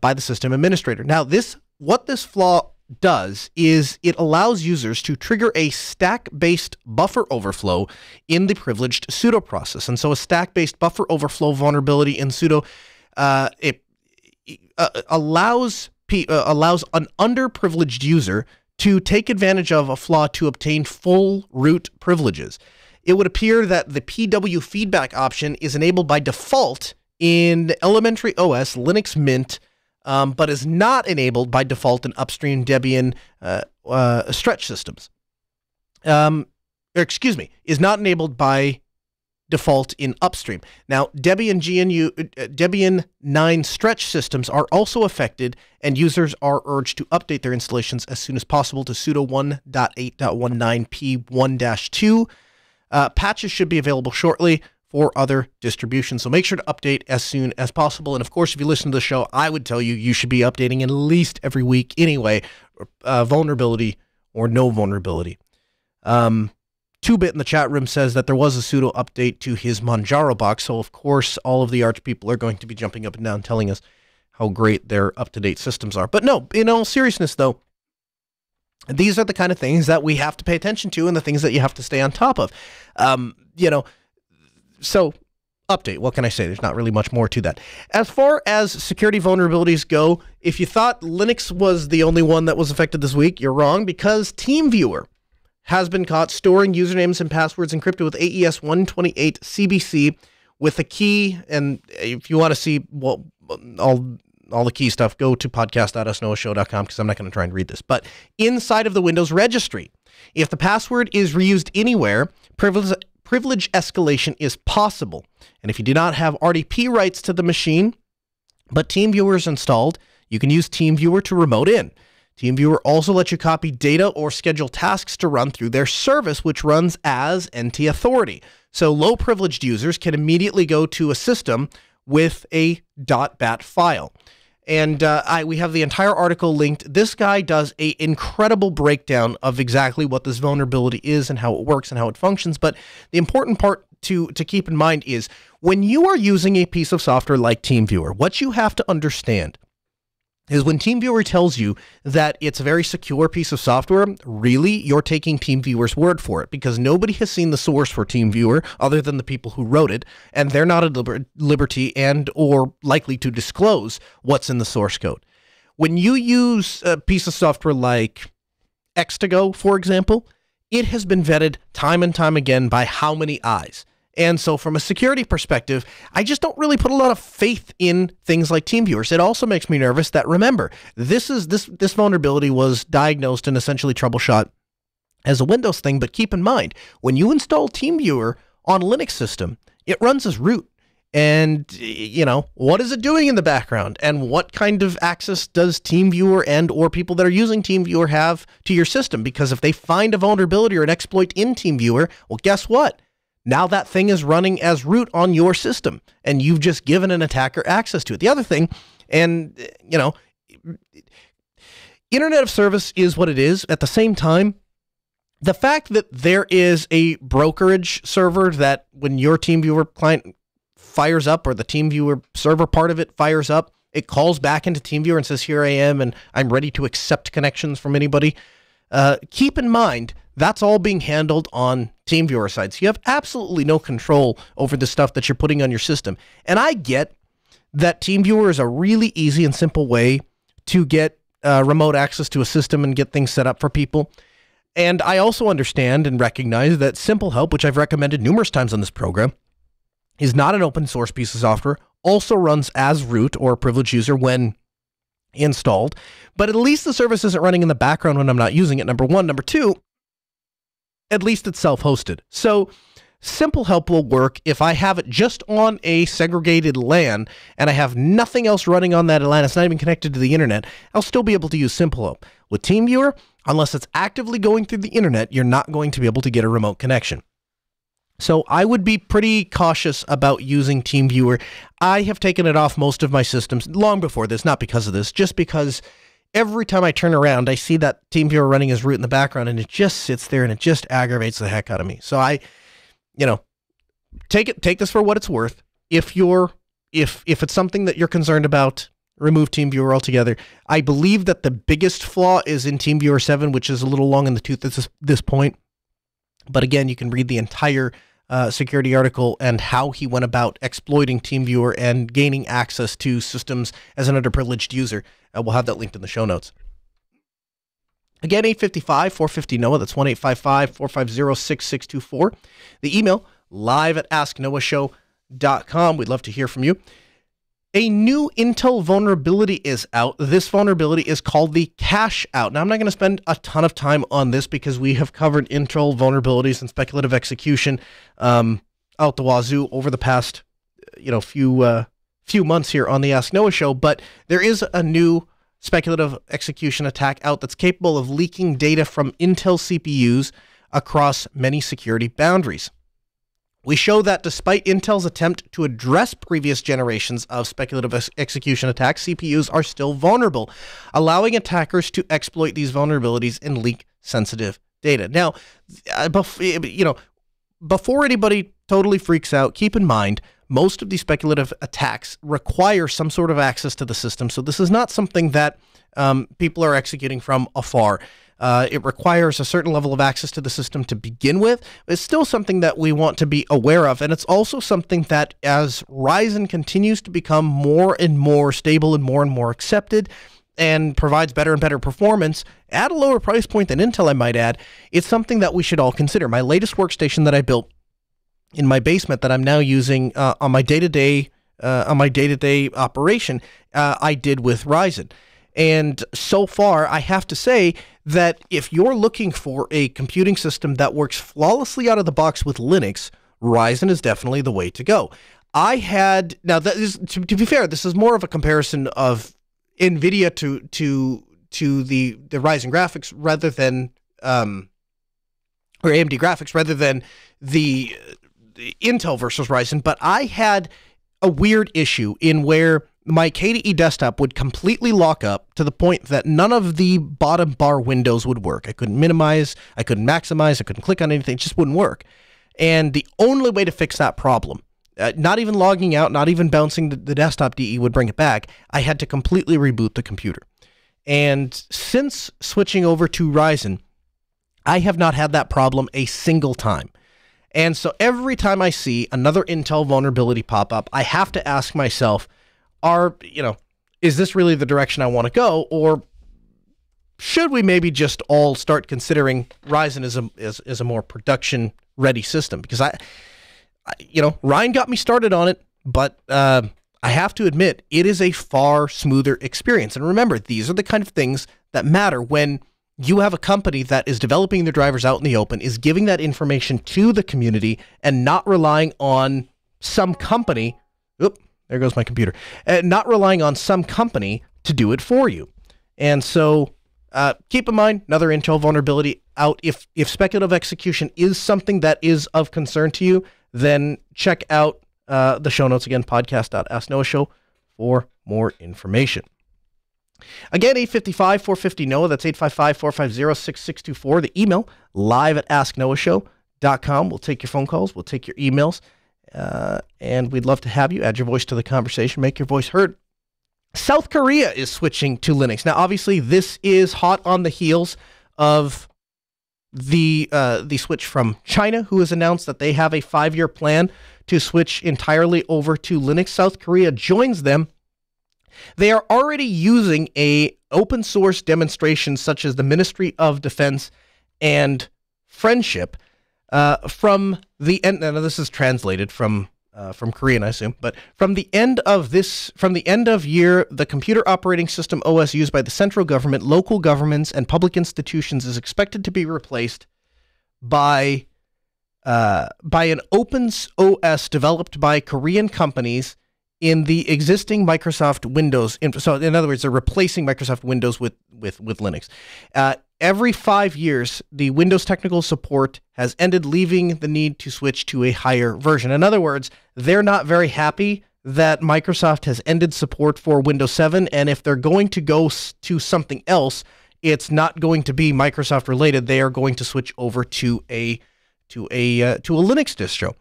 by the system administrator. Now, what this flaw does is it allows users to trigger a stack-based buffer overflow in the privileged sudo process. And so a stack-based buffer overflow vulnerability in sudo allows an underprivileged user to take advantage of a flaw to obtain full root privileges. It would appear that the PW feedback option is enabled by default in elementary OS Linux Mint, but is not enabled by default in upstream Debian stretch systems. Is not enabled by default in upstream. Now, Debian 9 stretch systems are also affected, and users are urged to update their installations as soon as possible to sudo 1.8.19 P1-2. Patches should be available shortly for other distributions, so make sure to update as soon as possible. And of course, if you listen to the show, I would tell you should be updating at least every week anyway, vulnerability or no vulnerability. 2-Bit in the chat room says that there was a sudo update to his Manjaro box, so of course all of the Arch people are going to be jumping up and down telling us how great their up-to-date systems are. But no, in all seriousness though, these are the kind of things that we have to pay attention to and the things that you have to stay on top of. So update, what can I say? There's not really much more to that. As far as security vulnerabilities go, if you thought Linux was the only one that was affected this week, you're wrong, because TeamViewer has been caught storing usernames and passwords encrypted with AES 128 CBC with a key. And if you want to see all the key stuff, go to podcast.asknoahshow.com, because I'm not going to try and read this. But inside of the Windows registry, if the password is reused anywhere, privilege escalation is possible. And if you do not have RDP rights to the machine, but TeamViewer is installed, you can use TeamViewer to remote in. TeamViewer also lets you copy data or schedule tasks to run through their service, which runs as NT Authority. So low-privileged users can immediately go to a system with a .bat file. And we have the entire article linked. This guy does an incredible breakdown of exactly what this vulnerability is and how it works and how it functions. But the important part to keep in mind is when you are using a piece of software like TeamViewer, what you have to understand is when TeamViewer tells you that it's a very secure piece of software, really, you're taking TeamViewer's word for it, because nobody has seen the source for TeamViewer other than the people who wrote it, and they're not at liberty and or likely to disclose what's in the source code. When you use a piece of software like X2Go, for example, it has been vetted time and time again by how many eyes? And so from a security perspective, I just don't really put a lot of faith in things like TeamViewer. It also makes me nervous that, remember, this vulnerability was diagnosed and essentially troubleshot as a Windows thing. But keep in mind, when you install TeamViewer on a Linux system, it runs as root. And, what is it doing in the background? And what kind of access does TeamViewer and or people that are using TeamViewer have to your system? Because if they find a vulnerability or an exploit in TeamViewer, well, guess what? Now that thing is running as root on your system, and you've just given an attacker access to it. The other thing, and, Internet of Service is what it is. At the same time, the fact that there is a brokerage server that when your TeamViewer client fires up, or the TeamViewer server part of it fires up, it calls back into TeamViewer and says, here I am, and I'm ready to accept connections from anybody. Keep in mind, that's all being handled on TeamViewer side. So you have absolutely no control over the stuff that you're putting on your system. And I get that TeamViewer is a really easy and simple way to get remote access to a system and get things set up for people. And I also understand and recognize that Simple Help, which I've recommended numerous times on this program, is not an open source piece of software, also runs as root or privileged user when installed, but at least the service isn't running in the background when I'm not using it, number one. Number two, at least it's self-hosted. So Simple Help will work if I have it just on a segregated LAN and I have nothing else running on that LAN. It's not even connected to the internet. I'll still be able to use Simple Help. With TeamViewer, unless it's actively going through the internet, you're not going to be able to get a remote connection. So I would be pretty cautious about using TeamViewer. I have taken it off most of my systems long before this, not because of this, just because every time I turn around, I see that TeamViewer running as root in the background, and it just sits there and it just aggravates the heck out of me. So take this for what it's worth. If it's something that you're concerned about, remove TeamViewer altogether. I believe that the biggest flaw is in TeamViewer 7, which is a little long in the tooth at this point. But again, you can read the entire security article and how he went about exploiting TeamViewer and gaining access to systems as an underprivileged user. We'll have that linked in the show notes. Again, 855-450-NOAH. That's 1-855-450-6624. The email, live@asknoahshow.com. We'd love to hear from you. A new Intel vulnerability is out. This vulnerability is called the cache out. Now, I'm not going to spend a ton of time on this because we have covered Intel vulnerabilities and speculative execution out the wazoo over the past few months here on the Ask Noah Show. But there is a new speculative execution attack out that's capable of leaking data from Intel CPUs across many security boundaries. We show that despite Intel's attempt to address previous generations of speculative execution attacks, CPUs are still vulnerable, allowing attackers to exploit these vulnerabilities and leak sensitive data. Now, before anybody totally freaks out, keep in mind, most of these speculative attacks require some sort of access to the system. So this is not something that people are executing from afar. It requires a certain level of access to the system to begin with. It's still something that we want to be aware of. And it's also something that as Ryzen continues to become more and more stable and more accepted and provides better and better performance at a lower price point than Intel, I might add, it's something that we should all consider. My latest workstation that I built in my basement that I'm now using on my day-to-day operation, I did with Ryzen. And so far, I have to say that if you're looking for a computing system that works flawlessly out of the box with Linux, Ryzen is definitely the way to go. Now that is, to be fair, this is more of a comparison of NVIDIA to the Ryzen graphics rather than or AMD graphics rather than the Intel versus Ryzen. But I had a weird issue in where my KDE desktop would completely lock up to the point that none of the bottom bar windows would work. I couldn't minimize, I couldn't maximize, I couldn't click on anything. It just wouldn't work. And the only way to fix that problem, not even logging out, not even bouncing the desktop DE would bring it back, I had to completely reboot the computer. And since switching over to Ryzen, I have not had that problem a single time. And so every time I see another Intel vulnerability pop up, I have to ask myself, is this really the direction I want to go, or should we maybe just all start considering Ryzen as a more production-ready system? Because Ryan got me started on it, but I have to admit, it is a far smoother experience. And remember, these are the kind of things that matter when you have a company that is developing their drivers out in the open, is giving that information to the community, and not relying on some company. There goes my computer. Not relying on some company to do it for you. And so keep in mind, another Intel vulnerability out. If speculative execution is something that is of concern to you, then check out the show notes again, podcast.asknoahshow for more information. Again, 855-450-NOAH. That's 855-450-6624. The email, live@asknoahshow.com. We'll take your phone calls. We'll take your emails. And we'd love to have you add your voice to the conversation, make your voice heard. South Korea is switching to Linux. Now, obviously, this is hot on the heels of the switch from China, who has announced that they have a 5-year plan to switch entirely over to Linux. South Korea joins them. They are already using a open source demonstration such as the Ministry of Defense and friendship from the end. Now, this is translated from Korean, I assume, but from the end of year, the computer operating system OS used by the central government, local governments, and public institutions is expected to be replaced by an open OS developed by Korean companies in the existing Microsoft Windows. So, in other words, they're replacing Microsoft Windows with Linux. Every 5 years, the Windows technical support has ended, leaving the need to switch to a higher version. In other words, they're not very happy that Microsoft has ended support for Windows 7, and if they're going to go to something else, it's not going to be Microsoft related. They are going to switch over to a Linux distro.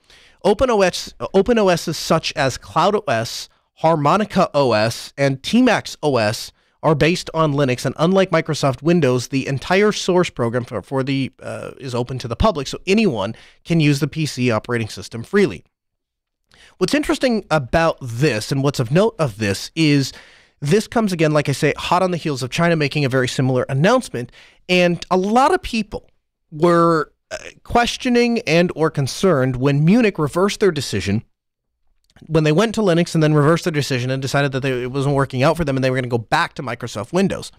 Open OSs such as CloudOS, Harmonica OS, and Tmax OS are based on Linux, and unlike Microsoft Windows, the entire source program is open to the public, so anyone can use the PC operating system freely. What's interesting about this, and what's of note of this, is this comes again, like I say, hot on the heels of China making a very similar announcement, and a lot of people were questioning and or concerned when Munich reversed their decision, when they went to Linux and then reversed their decision and decided that it wasn't working out for them and they were going to go back to Microsoft Windows.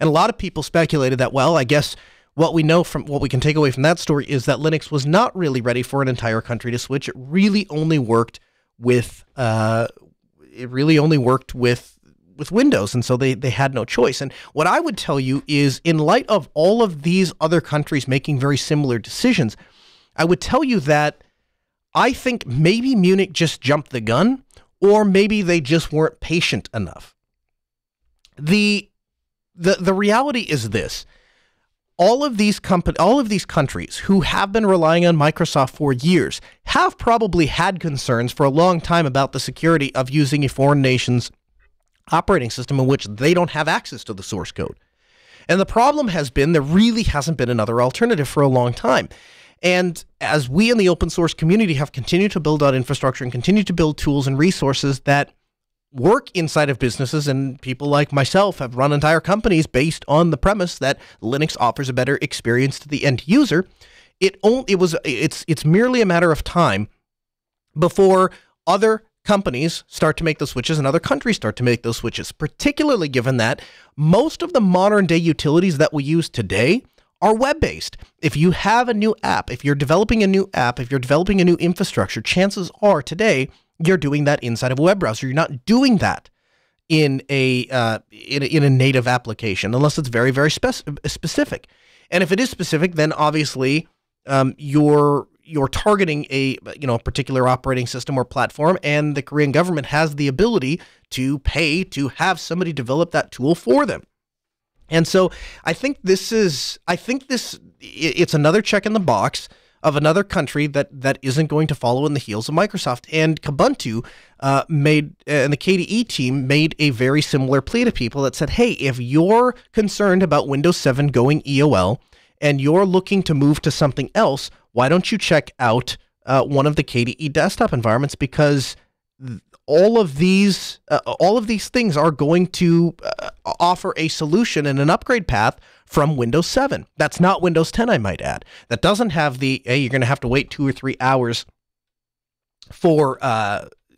And a lot of people speculated that, well, I guess what we can take away from that story is that Linux was not really ready for an entire country to switch. It really only worked with Windows, and so they had no choice. And what I would tell you is, in light of all of these other countries making very similar decisions, I would tell you that I think maybe Munich just jumped the gun, or maybe they just weren't patient enough. The reality is this: all of these countries who have been relying on Microsoft for years have probably had concerns for a long time about the security of using a foreign nation's operating system in which they don't have access to the source code. And the problem has been there really hasn't been another alternative for a long time. And as we in the open source community have continued to build out infrastructure and continue to build tools and resources that work inside of businesses, and people like myself have run entire companies based on the premise that Linux offers a better experience to the end user, it's merely a matter of time before other companies start to make those switches and other countries start to make those switches, particularly given that most of the modern day utilities that we use today are web-based. If you have a new app, if you're developing a new app, if you're developing a new infrastructure, chances are today you're doing that inside of a web browser. You're not doing that in a native application unless it's very, very specific. And if it is specific, then obviously you're targeting a particular operating system or platform, and the Korean government has the ability to pay to have somebody develop that tool for them. And so I think it's another check in the box of another country that isn't going to follow in the heels of Microsoft. And Kubuntu and the KDE team made a very similar plea to people that said, hey, if you're concerned about Windows 7 going EOL and you're looking to move to something else, why don't you check out one of the KDE desktop environments, because all of these things are going to offer a solution and an upgrade path from Windows 7. That's not Windows 10, I might add. That doesn't have you're going to have to wait 2 or 3 hours for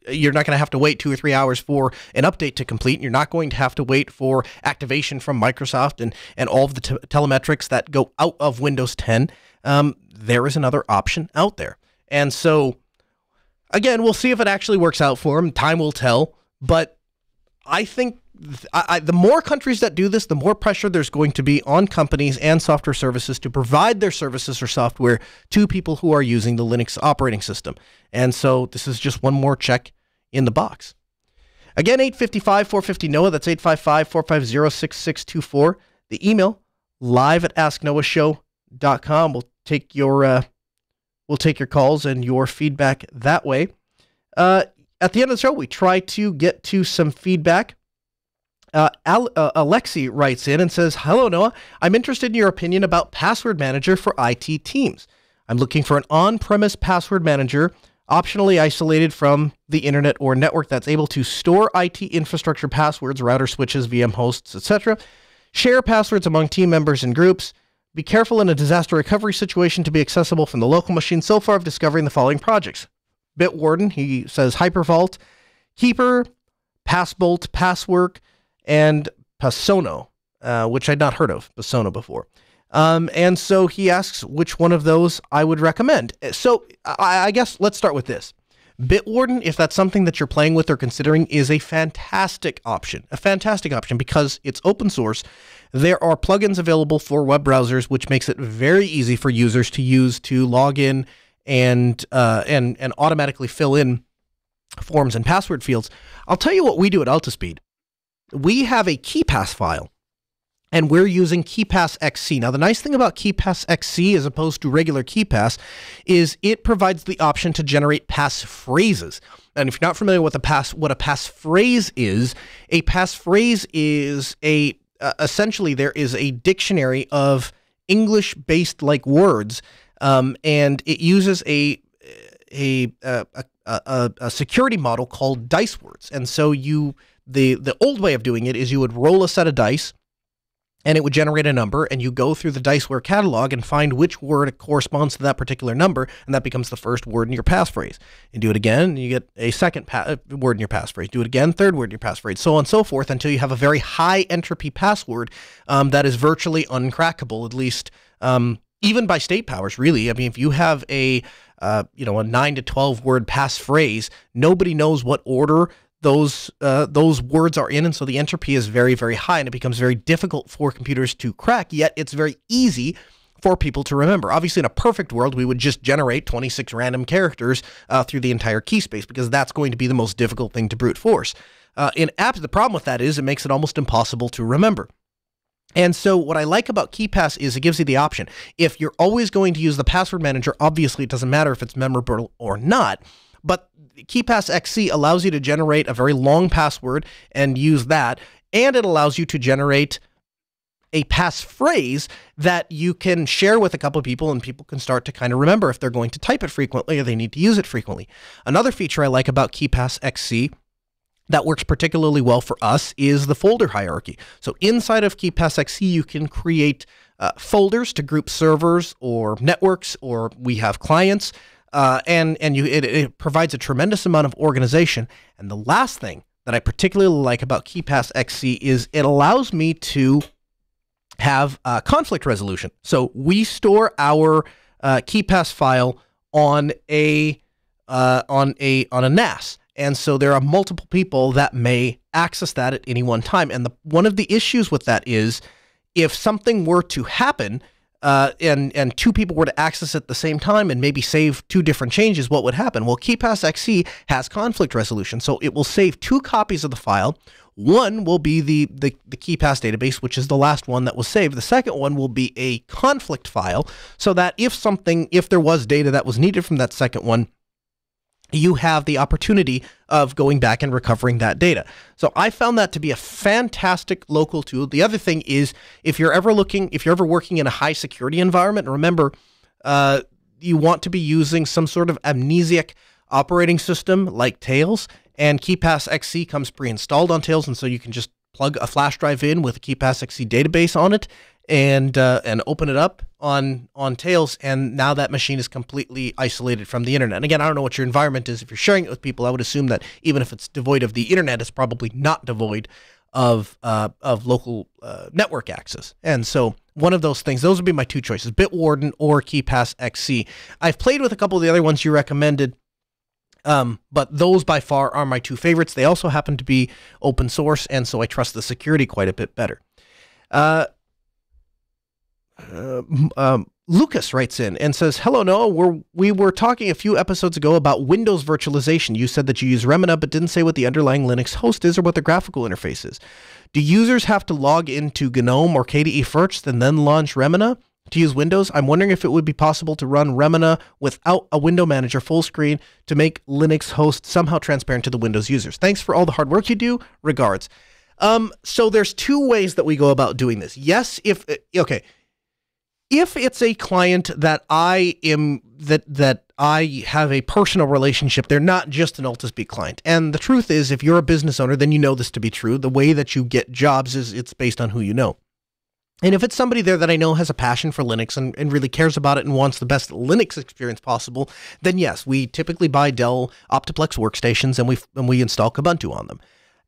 you're not going to have to wait 2 or 3 hours for an update to complete. You're not going to have to wait for activation from Microsoft and all of the telemetrics that go out of Windows 10. There is another option out there. And so, again, we'll see if it actually works out for them. Time will tell. But I think the more countries that do this, the more pressure there's going to be on companies and software services to provide their services or software to people who are using the Linux operating system. And so this is just one more check in the box. Again, 855-450-NOAH. That's 855-450-6624. The email, live@asknoahshow.com. We'll take your calls and your feedback that way. At the end of the show, we try to get to some feedback. Alexi writes in and says, hello, Noah. I'm interested in your opinion about password manager for IT teams. I'm looking for an on-premise password manager, optionally isolated from the internet or network, that's able to store IT infrastructure passwords, router switches, VM hosts, etc., share passwords among team members and groups, Be careful in a disaster recovery situation to be accessible from the local machine. So far, of discovering the following projects. Bitwarden, he says Hypervault, Keeper, Passbolt, Passwork, and Pasono, which I'd not heard of Pasono before. And so he asks which one of those I would recommend. So I guess let's start with this. Bitwarden, if that's something that you're playing with or considering, is a fantastic option. A fantastic option because it's open source. There are plugins available for web browsers, which makes it very easy for users to use to log in and automatically fill in forms and password fields. I'll tell you what we do at Altispeed. We have a KeyPass file, and we're using KeyPass XC. Now, the nice thing about KeyPass XC as opposed to regular KeyPass is it provides the option to generate passphrases. And if you're not familiar with what a passphrase is essentially there is a dictionary of English-based like words, and it uses a security model called dice words. And so the old way of doing it is you would roll a set of dice, and it would generate a number, and you go through the Diceware catalog and find which word corresponds to that particular number, and that becomes the first word in your passphrase. You do it again, and you get a second word in your passphrase. Do it again, third word in your passphrase, so on and so forth, until you have a very high entropy password that is virtually uncrackable, at least even by state powers, really. I mean, if you have a 9 to 12 word passphrase, nobody knows what order those words are in, and so the entropy is very, very high, and it becomes very difficult for computers to crack, yet it's very easy for people to remember. Obviously, in a perfect world, we would just generate 26 random characters through the entire key space, because that's going to be the most difficult thing to brute force. In apps, the problem with that is it makes it almost impossible to remember. And so what I like about KeyPass is it gives you the option. If you're always going to use the password manager, obviously it doesn't matter if it's memorable or not, but KeyPass XC allows you to generate a very long password and use that, and it allows you to generate a passphrase that you can share with a couple of people, and people can start to kind of remember if they're going to type it frequently or they need to use it frequently. Another feature I like about KeyPass XC that works particularly well for us is the folder hierarchy. So inside of KeyPass XC, you can create folders to group servers or networks, or we have clients. It provides a tremendous amount of organization. And the last thing that I particularly like about KeyPass XC is it allows me to have conflict resolution. So we store our KeyPass file on a NAS, and so there are multiple people that may access that at any one time. And one of the issues with that is if something were to happen, and two people were to access it at the same time and maybe save two different changes, what would happen? Well, KeyPass XC has conflict resolution, so it will save 2 copies of the file. One will be the KeyPass database, which is the last one that was saved. The second one will be a conflict file, so that if there was data that was needed from that second one, you have the opportunity of going back and recovering that data. So I found that to be a fantastic local tool. The other thing is, if you're ever working in a high security environment, remember, you want to be using some sort of amnesiac operating system like Tails, and KeyPass XC comes pre-installed on Tails, and so you can just plug a flash drive in with a KeyPass XC database on it, and open it up on Tails, and now that machine is completely isolated from the internet. And again, I don't know what your environment is. If you're sharing it with people, I would assume that even if it's devoid of the internet, it's probably not devoid of local network access. And so one of those things, those would be my 2 choices, Bitwarden or KeyPass XC. I've played with a couple of the other ones you recommended, but those by far are my 2 favorites. They also happen to be open source, and so I trust the security quite a bit better. Lucas writes in and says, "Hello, Noah. We were talking a few episodes ago about Windows virtualization. You said that you use Remina, but didn't say what the underlying Linux host is or what the graphical interface is. Do users have to log into GNOME or KDE first and then launch Remina to use Windows? I'm wondering if it would be possible to run Remina without a window manager full screen to make Linux host somehow transparent to the Windows users. Thanks for all the hard work you do. Regards." So there's 2 ways that we go about doing this. Yes, if it's a client that I have a personal relationship, they're not just an Altispeed client. And the truth is, if you're a business owner, then you know this to be true. The way that you get jobs is it's based on who you know. And if it's somebody there that I know has a passion for Linux and really cares about it and wants the best Linux experience possible, then yes, we typically buy Dell Optiplex workstations and we install Kubuntu on them.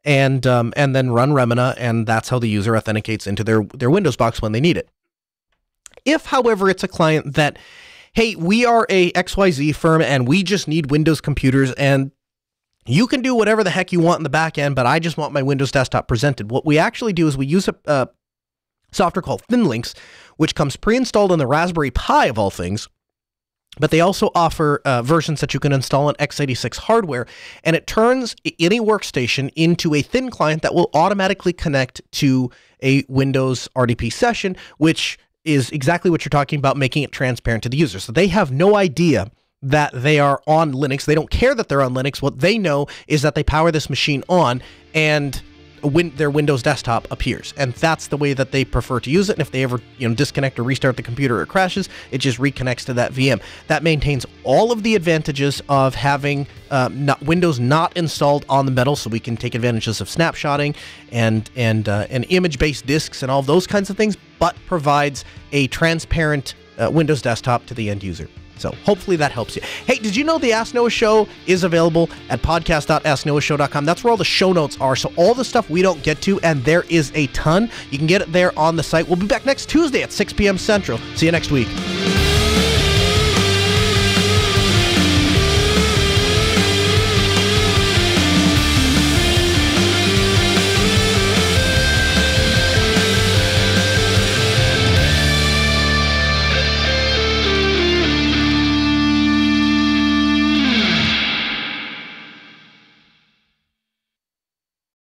And then run Remina, and that's how the user authenticates into their Windows box when they need it. If, however, it's a client that, hey, we are a XYZ firm and we just need Windows computers and you can do whatever the heck you want in the back end, but I just want my Windows desktop presented. What we actually do is we use a software called ThinLinks, which comes pre-installed on the Raspberry Pi of all things, but they also offer versions that you can install on x86 hardware, and it turns any workstation into a thin client that will automatically connect to a Windows RDP session, which is exactly what you're talking about, making it transparent to the user. So they have no idea that they are on Linux. They don't care that they're on Linux. What they know is that they power this machine on, and their Windows desktop appears, and that's the way that they prefer to use it. And if they ever disconnect or restart the computer or it crashes, it just reconnects to that VM. That maintains all of the advantages of having Windows not installed on the metal, so we can take advantages of snapshotting and image-based disks and all those kinds of things, but provides a transparent Windows desktop to the end user. So hopefully that helps you. Hey, did you know the Ask Noah Show is available at podcast.asknoahshow.com? That's where all the show notes are. So all the stuff we don't get to, and there is a ton, you can get it there on the site. We'll be back next Tuesday at 6 p.m. Central. See you next week.